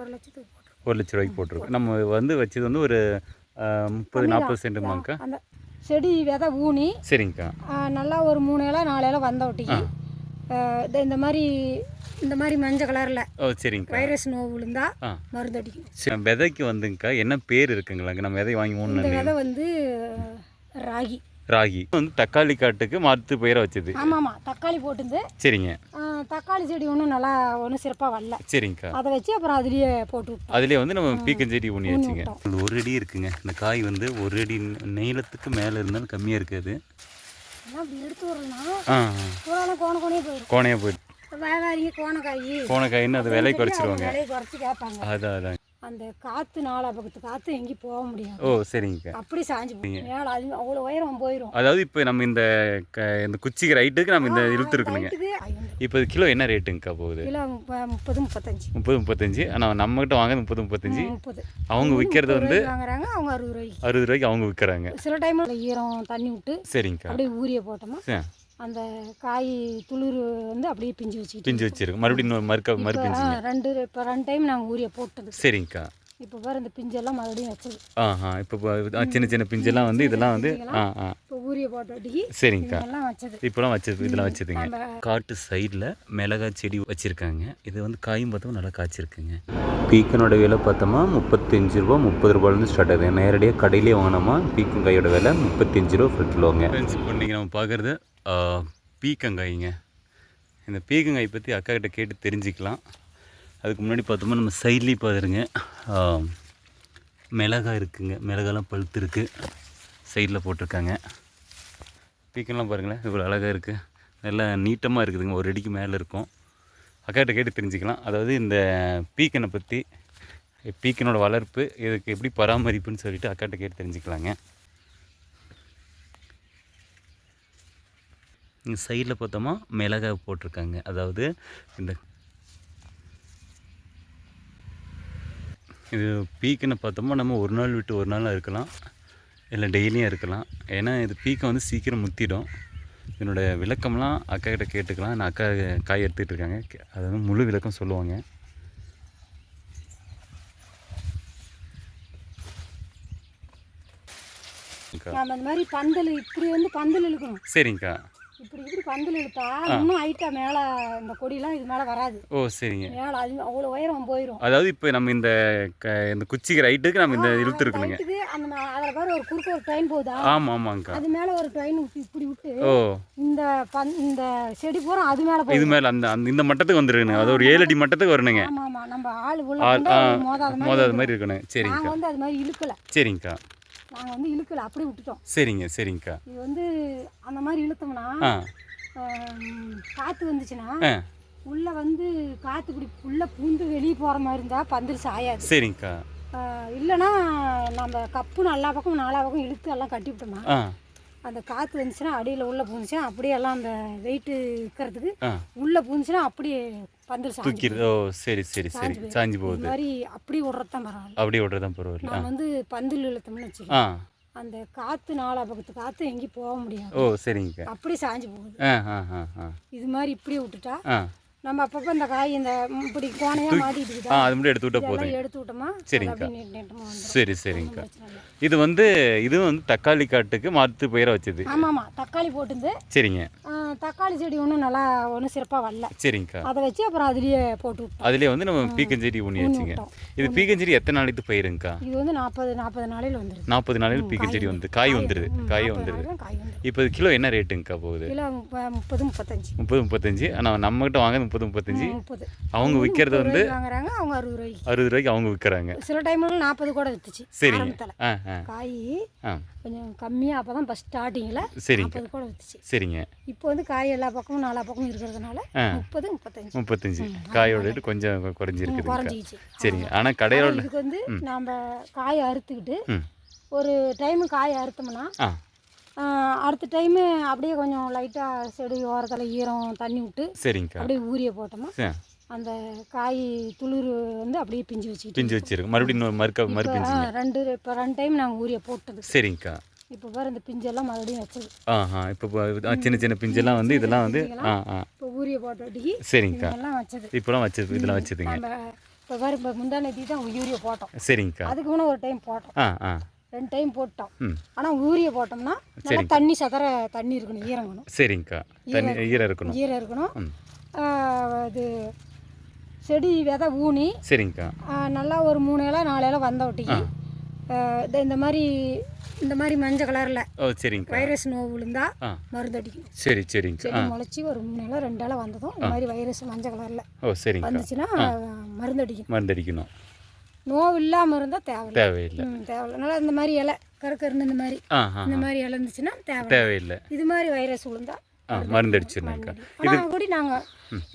1 லட்ச ரூபாய்க்கு போட்டிருக்கோம். நம்ம வந்து வச்சது வந்து ஒரு 30-40 சென்ட்டுமாக்கா. அந்த செடி விதை ஊனி சரிங்கக்கா. நல்லா ஒரு 3 இலை 4 இலை வந்த ஒட்டிக்கு இந்த மாதிரி மஞ்சள் கலரில் சரிங்கக்கா வைரஸ் நோய் விழுந்தா மருந்து அடிக்கணும். விதைக்கு வந்துங்கக்கா என்ன பேர் இருக்குங்களாங்க? நம்ம விதை வாங்கி இந்த விதை வந்து ராகி வந்து தக்காளி காட்டுக்கு மாற்று பயிரை வச்சது. ஆமாம் தக்காளி போட்டுருந்து. சரிங்க. தக்காளி செடி ஒன்றும் சிறப்பாக வரல. சரிங்கக்கா. அதை வச்சு அப்புறம் அதுலேயே போட்டு விட்டோம். அதுலேயே வந்து நம்ம பீக்கஞ்செடி ஊனி வச்சுங்க. ஒரு அடி இருக்குங்க. இந்த காய் வந்து ஒரு அடி நீளத்துக்கு மேலே இருந்தாலும் கம்மியாக இருக்காது. அப்படி எடுத்து வரலாம் கோணையாக போயிடும். வியாபாரிங்க கோணைக்காயின்னு அது விலை குறைச்சிருவாங்க. விலையை குறைச்சி கேட்பாங்க. அதான் அந்த காற்று நாலா பக்கத்து காற்று எங்கேயும் போக முடியாது. சரிங்க. அப்படி சாஞ்சு மேலே அது அவ்வளோ உயரம் போயிடும். அதாவது இப்போ நம்ம இந்த குச்சிக்கு ரைட்டுக்கு நம்ம இந்த இழுத்து இருக்கணுங்க. இப்போ கிலோ என்ன ரேட்டுங்கக்கா போகுது? கிலோ 30-35. 30-35. ஆனால் நம்மகிட்ட வாங்க 30-35. அவங்க விற்கிறது வந்து வாங்குறாங்க. அவங்க 60 ரூபாய்க்கு அவங்க விற்கிறாங்க. சில டைமில் ஈரம் தண்ணி விட்டு சரிங்கக்கா அப்படியே ஊரிய போட்டோமா அந்த காய் துளிர் வந்து அப்படியே பிஞ்சு வச்சிருக்கு. மறுபடியும் ரெண்டு டைம் நாங்கள் ஊரிய போட்டது. சரிங்கக்கா. இப்போ பாரு இந்த பிஞ்செல்லாம் மறுபடியும் வச்சது. இப்போ சின்ன பிஞ்செல்லாம் வந்து இதெல்லாம் வந்து இப்போ ஊரிய போட்டு சரிங்கக்கா எல்லாம் வச்சது. இப்போலாம் வச்சது இதெல்லாம் வச்சதுங்க. காட்டு சைடில் மிளகாய் செடி வச்சுருக்காங்க. இது வந்து காயும் பார்த்தோம் நல்லா காய்ச்சிருக்குங்க. பீக்கனோட விலை பார்த்தோமா 35 ரூபா 30 ரூபாயிலேருந்து ஸ்டார்ட் ஆகுது. நேரடியாக கடையிலே வாங்கினோமா பீக்கங்காயோட விலை 35 ரூபா per கிலோங்க. இப்போ நீங்கள் நம்ம பார்க்குறது பீக்கங்காய்ங்க. இந்த பீக்கங்காய் பற்றி அக்கா கிட்ட கேட்டு தெரிஞ்சுக்கலாம். அதுக்கு முன்னாடி பார்த்தோம்னா நம்ம சைட்லேயும் பார்த்துருங்க மிளகாய் இருக்குங்க. மிளகாலாம் பழுத்து இருக்குது. சைடில் போட்டிருக்காங்க. பீக்கன்லாம் பாருங்களேன் இவ்வளோ அழகாக இருக்குது. நல்லா நீட்டமாக இருக்குதுங்க. ஒரு அடிக்கு மேலே இருக்கும். அக்கா கிட்ட கேட்டு தெரிஞ்சுக்கலாம். அதாவது இந்த பீக்கனை பற்றி பீக்கனோட வளர்ப்பு இதுக்கு எப்படி பராமரிப்புன்னு சொல்லிட்டு அக்கா கிட்ட கேட்டு தெரிஞ்சுக்கலாங்க. இங்கே சைடில் பார்த்தோமா மிளகாய் போட்டிருக்காங்க. அதாவது இந்த இது பீக்கனை பார்த்தோமா நம்ம ஒரு நாள் விட்டு ஒரு நாள் இருக்கலாம், இல்லை டெய்லியும் இருக்கலாம். ஏன்னா இது பீக்கை வந்து சீக்கிரம் முத்திடும். இதனோட விளக்கம்லாம் அக்கா கிட்ட கேட்டுக்கலாம். நான் அக்கா காய் எடுத்துகிட்டு இருக்காங்க. அது வந்து முழு விளக்கம் சொல்லுவாங்க. அந்த மாதிரி பந்தல் இப்படி வந்து பந்தல் இழுக்கணும். சரிங்கக்கா. இப்படி பந்தல் இழுத்தா இன்னும் ஹைட்டா மேலே இந்த கொடியெல்லாம் இது மேலே வராது. சரிங்க. மேலே அது அவ்வளோ உயரம் போயிடும். அதாவது இப்போ நம்ம இந்த குச்சிக்கு ரைட்டுக்கு நம்ம இந்த இழுத்து இருக்கணுங்க. அந்த அதில் பாரு ஒரு குறுக்க ஒரு ட்ரெயின் போகுதா? ஆமாங்கக்கா. அது மேலே ஒரு ட்ரெயின் இப்படி விட்டு இந்த செடி பூரா அது மேலே போய் இது மேலே இந்த மட்டத்துக்கு வந்துருக்குங்க. அது ஒரு 7 அடி மட்டத்துக்கு வரணுங்க. ஆமாம் நம்ம ஆள் உள்ள மோதாத மாதிரி இருக்கணும். சரிங்க. நாங்கள் வந்து அது மாதிரி இழுக்கலை. சரிங்கக்கா. நாங்கள் வந்து இழுக்கலை அப்படியே விட்டுட்டோம். சரிங்கக்கா. இது வந்து அந்த மாதிரி இழுத்தோம்னா காற்று வந்துச்சுன்னா உள்ளே வந்து காற்று இப்படி உள்ளே பூந்து வெளியே போகிற மாதிரி இருந்தால் பந்தல் சாயாது. சரிங்கக்கா. இல்லைன்னா நம்ம கப்பு எல்லா பக்கம் 4 பக்கம் இழுத்து எல்லாம் கட்டி விட்டோம்னா அந்த காற்று வந்துச்சுன்னா அடியில் உள்ளே பூந்துச்சுன்னா அப்படியே எல்லாம் அந்த வெயிட்டு இருக்கிறதுக்கு உள்ளே பூந்துச்சுன்னா அப்படியே பந்தல் தூக்கிடுது. சரி சாஞ்சி போகுது. இந்த மாதிரி அப்படி விடுறது தான் பரவாயில்ல. அப்படியே விடுறது தான் பரவாயில்ல. நான் வந்து பந்தல் இழுத்தோம்னு வச்சுக்கோங்க அந்த காற்று 4 பக்கத்து காற்று எங்கேயும் போக முடியாது. சரிங்க. அப்படியே சாஞ்சு போகுது. இது மாதிரி இப்படியே விட்டுட்டா நம்ம அப்பப்போ இந்த காய் இந்த இப்படி கோணையாக மாட்டிட்டு அது மட்டும் எடுத்து விட்டா போதும். எடுத்து விட்டோமா? சரிங்கக்கா. இது வந்து தக்காளி காட்டுக்கு மாற்று பயிரை வச்சது. ஆமாம் தக்காளி போட்டுருந்து. சரிங்க. தக்காளி செடி ஒன்றும் சிறப்பாக வரல. சரிங்கக்கா. அதை வச்சு அப்புறம் அதுலேயே போட்டு விட்டோம். அதுலேயே வந்து நம்ம பீக்கஞ்செடி ஊனி வச்சுங்க. இது பீக்கஞ்செடி எத்தனை நாளைக்கு பயிருங்கக்கா? இது வந்து 40 நாளையில் வந்துடுது. 40 நாளையில் பீக்கஞ்செடி வந்து காய் வந்துடுது. இப்போ கிலோ என்ன ரேட்டுங்கக்கா போகுது? கிலோ 30-35. 30-35. ஆனால் நம்மகிட்ட வாங்க 30-35. அவங்க விற்கிறது வந்து வாங்குறாங்க. அவங்க 60 ரூபாய்க்கு அவங்க விற்கிறாங்க. சில டைம்ல 40 கூட வித்துச்சு. சரிங்க. காய் கொஞ்சம் கம்மியாக அப்போ தான் ஃபஸ்ட் ஸ்டார்டிங்கில் 40 கூட வித்துச்சு. சரிங்க. இப்போ வந்து காய் எல்லா பக்கமும் 4 பக்கமும் இருக்கிறதுனால 30-35. காயோட ரேட்டு கொஞ்சம் குறைஞ்சிருக்குது. சரிங்க. ஆனால் கடையோட இதுக்கு வந்து நம்ம காயை அறுத்துக்கிட்டு ஒரு டைமு காயை அறுத்தோம்னா அடுத்த டைமு அப்படியே கொஞ்சம் லைட்டாக செடி ஓரத்தில் ஈரம் தண்ணி விட்டு அப்படியே ஊரிய போட்டோமா அந்த காய் துளிர் வந்து அப்படியே பிஞ்சு வச்சிருக்கு. மறுபடியும் ரெண்டு டைம் நாங்கள் ஊரிய போட்டது. சரிங்கக்கா. இப்போ பாரு இந்த பிஞ்செல்லாம் மறுபடியும் வச்சது. இப்போ சின்ன பிஞ்செல்லாம் வந்து இதெல்லாம் வந்து இப்போ ஊரிய போட்டோட்டிக்கு சரிங்கக்கா. இதெல்லாம் வச்சது. இப்போலாம் வச்சது இதெல்லாம் வச்சதுங்க. இப்போ பாரு இப்போ முந்தானேத்தி தான் யூரியா போட்டோம். சரிங்கக்கா. அதுக்கு முன்னே ஒரு டைம் போட்டோம். 2 டைம் போட்டோம். ஆனால் யூரியா போட்டோம்னா நல்லா தண்ணி தண்ணி இருக்கணும், ஈரங்கணும். சரிங்கக்கா. ஈரம் இருக்கணும். இது செடி விதை ஊனி சரிங்கக்கா நல்லா ஒரு 3 இலை 4 இலை வந்த ஒட்டிக்கு இந்த மாதிரி மஞ்சள் கலரில் சரிங்க வைரஸ் நோவு விழுந்தா மருந்து அடிக்கணும். சரிங்க. செடி முளைச்சி ஒரு 3 இலை 2 இலை வந்ததும் இந்த மாதிரி வைரஸ் மஞ்சள் கலரில் வந்துச்சுன்னா மருந்து அடிக்கணும். நோவு இல்லாமல் இருந்தால் தேவையில்லை. நல்லா இந்த மாதிரி இலை கருக்கருன்னு இந்த மாதிரி இலை இருந்துச்சுன்னா தேவையில்லை. இது மாதிரி வைரஸ் விழுந்தா மருந்து அடிச்சிருந்தாங்க. ஆனால் கூட நாங்கள்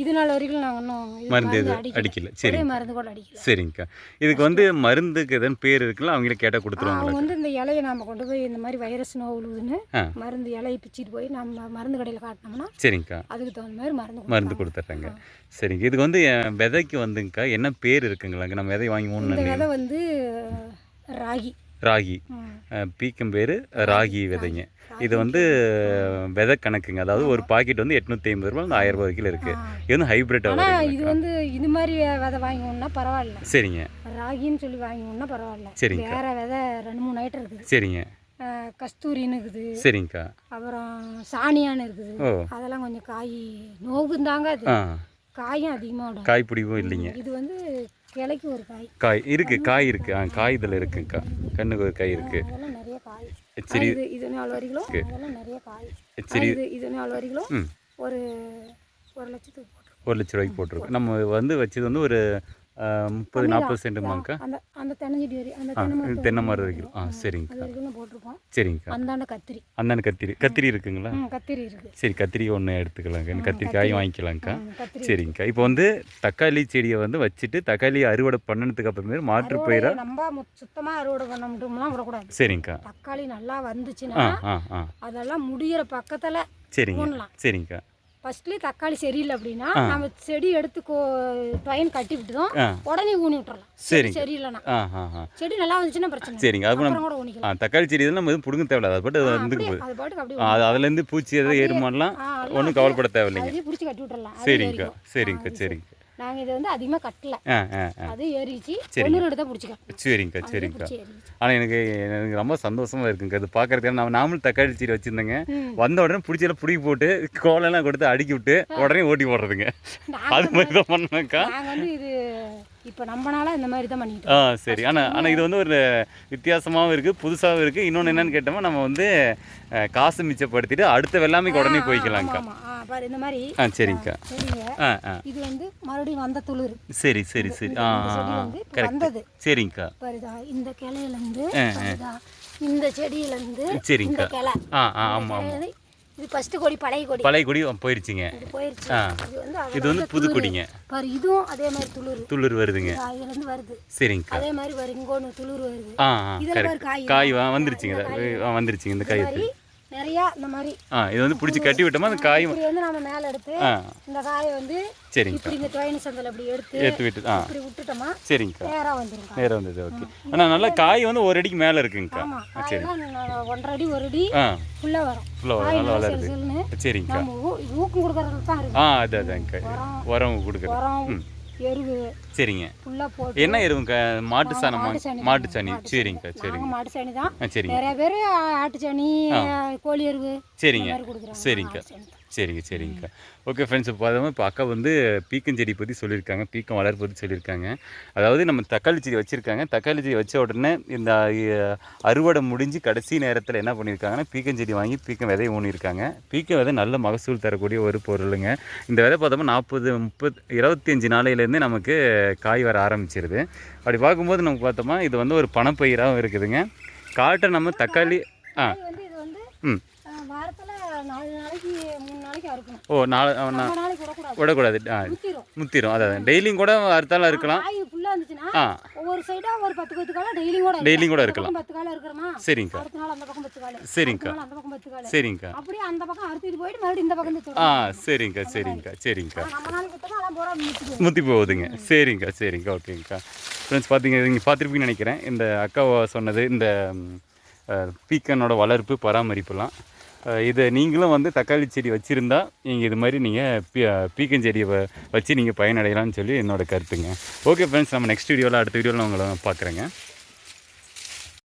இது நாள் வரைக்கும் நாங்கள் இன்னும் மருந்து அடிக்கல. சரி, மருந்து கூட அடிக்கல. சரிங்கக்கா. இதுக்கு வந்து மருந்துக்கு எதுவும் பேர் இருக்குல்ல, அவங்களே கேட்டால் கொடுத்துருவாங்க. அவங்க வந்து இந்த இலையை நம்ம கொண்டு போய் இந்த மாதிரி வைரஸ் நோய் விழுதுன்னு மருந்து இலையை பிச்சுட்டு போய் நம்ம மருந்து கடையில் காட்டினோம்னா சரிங்கக்கா அதுக்கு தகுந்த மாதிரி மருந்து கொடுத்துட்றாங்க. சரிங்க. இதுக்கு வந்து விதைக்கு வந்துங்கக்கா என்ன பேர் இருக்குங்களாங்க? நம்ம விதை வாங்கி இந்த விதை வந்து ராகி பீக்கம் பேர் ராகி விதைங்க. இது வந்து விதை கணக்குங்க. அதாவது ஒரு பாக்கெட் வந்து 850 ரூபா 1000 ரூபா வரைக்கும் இருக்குது. இது வந்து ஹைப்ரிட். இது வந்து இது மாதிரி விதை வாங்கினோம்னா பரவாயில்ல. சரிங்க. ராகின்னு சொல்லி வாங்கினோம்னா பரவாயில்ல. சரிங்க. வேற விதை 2-3 ஐட்டம் இருக்குது. சரிங்க. கஸ்தூரின்னு இருக்குது. சரிங்கக்கா. அப்புறம் சாணியான்னு இருக்குது. அதெல்லாம் கொஞ்சம் காய் நோவுந்தாங்க. அது காயும் அதிகமாக காய் பிடிவும் இல்லைங்க. இது வந்து கிளைக்கு ஒரு காய் இருக்குது. காய் இதில் இருக்குங்கக்கா. கண்ணுக்கு ஒரு காய் இருக்குது. அதெல்லாம் நிறைய காய். சரி. இது 4 வரிகளும் அதெல்லாம் நிறைய காய். சரி. இது 4 வரிகளும் ஒரு 1 லட்சத்துக்கு போட்டுருக்கோம். 1 லட்ச ரூபாய்க்கு போட்டிருக்கோம். நம்ம வந்து வச்சது வந்து ஒரு 30-40 சென்ட்டுமாங்கக்கா. அந்த தென்னஞ்செடி வரி அந்த தென்னை மரம் வரைக்கும். சரிங்கக்கா. போட்டிருக்கோம். சரிங்கக்கா. அந்தாண்ட கத்திரி இருக்குங்களா? கத்திரி இருக்குது. சரி, கத்திரி ஒன்று எடுத்துக்கலாங்க. கத்திரிக்காயும் வாங்கிக்கலாங்க்கா. சரிங்கக்கா. இப்போ வந்து தக்காளி செடியை வந்து வச்சுட்டு தக்காளி அறுவடை பண்ணதுக்கு அப்புறமே மாற்று பயிராக நம்ம சுத்தமாக அறுவடை பண்ணோம்னா விடக்கூடாது. சரிங்கக்கா. தக்காளி நல்லா வந்துச்சுன்னா அதெல்லாம் முடிகிற பக்கத்தில் சரிங்கக்கா. ஃபர்ஸ்ட்லேயே தக்காளி சரியில்லை அப்படின்னா நம்ம செடி எடுத்து பயன் கட்டி விட்டுதான் உடனே ஊனி விட்டுறலாம். சரியில்லைன்னா செடி நல்லா வந்துச்சுன்னா பிரச்சனை. சரிங்க. அது தக்காளி செடி இதெல்லாம் நம்ம எதுவும் பிடுங்க தேவையில்ல. அது பாட்டு வந்து அதுலேருந்து பூச்சி எதாவது ஏறுமாடலாம் ஒன்றும் கவலைப்பட தேவையில்லைங்க. பிடிச்சி கட்டி விட்டுறலாம். சரிங்கக்கா. நாங்கள் இதை வந்து அதிகமாக கட்டல. அது ஏறிச்சு 1-2 தான் பிடிச்சிக்கலாம். சரிங்கக்கா. ஆனால் எனக்கு ரொம்ப சந்தோஷமாக இருக்குங்க. அது பார்க்குறதுக்கு நாமளும் தக்காளி செடி வச்சுருந்தேங்க. வந்த உடனே பிடிச்செல்லாம் பிடிக்கி போட்டு கோலெல்லாம் கொடுத்து அடுக்கி விட்டு உடனே ஓட்டி போடுறதுங்க. அது மாதிரி தான் பண்ணேங்க்கா. நாங்கள் வந்து இது இப்போ நம்மனால இந்த மாதிரி தான் பண்ணிட்டோம். சரி. ஆனால் இது வந்து ஒரு வித்தியாசமாகவும் இருக்குது, புதுசாகவும் இருக்குது. இன்னொன்று என்னென்னு கேட்டோம்னா நம்ம வந்து காசு மிச்சப்படுத்திட்டு அடுத்த வெள்ளாமைக்கு உடனே போய்க்கலாங்க்கா. இந்த மாதிரி. சரிங்கக்கா. இது வந்து மறுபடியும் வந்த துளிர். சரி. வந்தது. சரிங்கக்கா. இந்த கிளையிலேருந்து இந்த செடியிலேருந்து சரிங்கக்கா. கிளை. ஆமாம். இது ஃபர்ஸ்ட் கொடி பழைய கொடி போயிருச்சுங்க. இது வந்து புது கொடிங்க. பாரு இதுவும் அதே மாதிரி துளிர் வருதுங்க. இதுல இருந்து வருது. சரிங்க. அதே மாதிரி வர இங்கோன்னு துளிர் வருது. இதுல பாரு காய் வந்துருச்சுங்க. இந்த காய் நிறைய இந்த மாதிரி இது வந்து பிடிச்சி கட்டி விட்டோமா அந்த காய் வந்து நம்ம மேல எடுத்து இந்த காயை வந்து இப்படி இந்த ட்ரெயின் சந்தல அப்படி எடுத்து விட்டு இப்படி விட்டுட்டோமா சரிங்க நேரா வந்துரும். ஓகே. ஆனா நல்ல காய் வந்து ஒரு அடிக்கு மேல இருக்குங்கக்கா. சரி. 1.5 அடி 1 அடி ஃபுல்லா வரும். நல்லா வளருது. சரிங்க. நம்ம ஊக்கம் கொடுக்கறதுல தான் இருக்கு. அதாங்க. உரம் கொடுக்கறது. எருவு. சரிங்க. ஃபுல்லா போட்டு என்ன எருவுங்க? மாட்டு சாணி. சரிங்க. மாட்டு சாணி தான். நிறைய பேர் ஆட்டு சாணி, கோழி எருவு. சரிங்க. ஓகே ஃப்ரெண்ட்ஸ், இப்போ அக்கா வந்து பீக்கஞ்செடி பற்றி சொல்லியிருக்காங்க, பீக்கம் வளர்ப்பு பற்றி சொல்லியிருக்காங்க. அதாவது நம்ம தக்காளி செடி வச்சுருக்காங்க. தக்காளி செடி வச்ச உடனே இந்த அறுவடை முடிஞ்சு கடைசி நேரத்தில் என்ன பண்ணியிருக்காங்கன்னா பீக்கஞ்செடி வாங்கி பீக்கம் விதை ஊனியிருக்காங்க. பீக்கம் விதை நல்ல மகசூல் தரக்கூடிய ஒரு பொருளுங்க. இந்த விதை பார்த்தோம்னா 25 நாளையிலேருந்து நமக்கு காய் வர ஆரம்பிச்சிருது. அப்படி பார்க்கும்போது நமக்கு பார்த்தோமா இது வந்து ஒரு பணப்பயிராகவும் இருக்குதுங்க. காட்டை நம்ம தக்காளி விடக்கூடாது. முத்திரும். அதான் டெய்லியும் கூட அறுத்தாலும் இருக்கலாம். டெய்லியும் கூட இருக்கலாம். சரிங்கக்கா. முத்தி போகுதுங்க. சரிங்க. ஓகேங்கக்கா. ஃப்ரெண்ட்ஸ் நீங்கள் பார்த்துருப்பீங்கன்னு நினைக்கிறேன் இந்த அக்கா சொன்னது, இந்த பீக்கனோட வளர்ப்பு பராமரிப்புலாம். இதை நீங்களும் வந்து தக்காளி செடி வச்சுருந்தா நீங்கள் இது மாதிரி நீங்கள் பீக்கஞ்செடியை வச்சு நீங்கள் பயனடையலாம்னு சொல்லி என்னோடய கருத்துங்க. ஓகே ஃப்ரெண்ட்ஸ், நம்ம நெக்ஸ்ட் வீடியோவில் அடுத்த வீடியோவில் உங்களை பார்க்குறேங்க.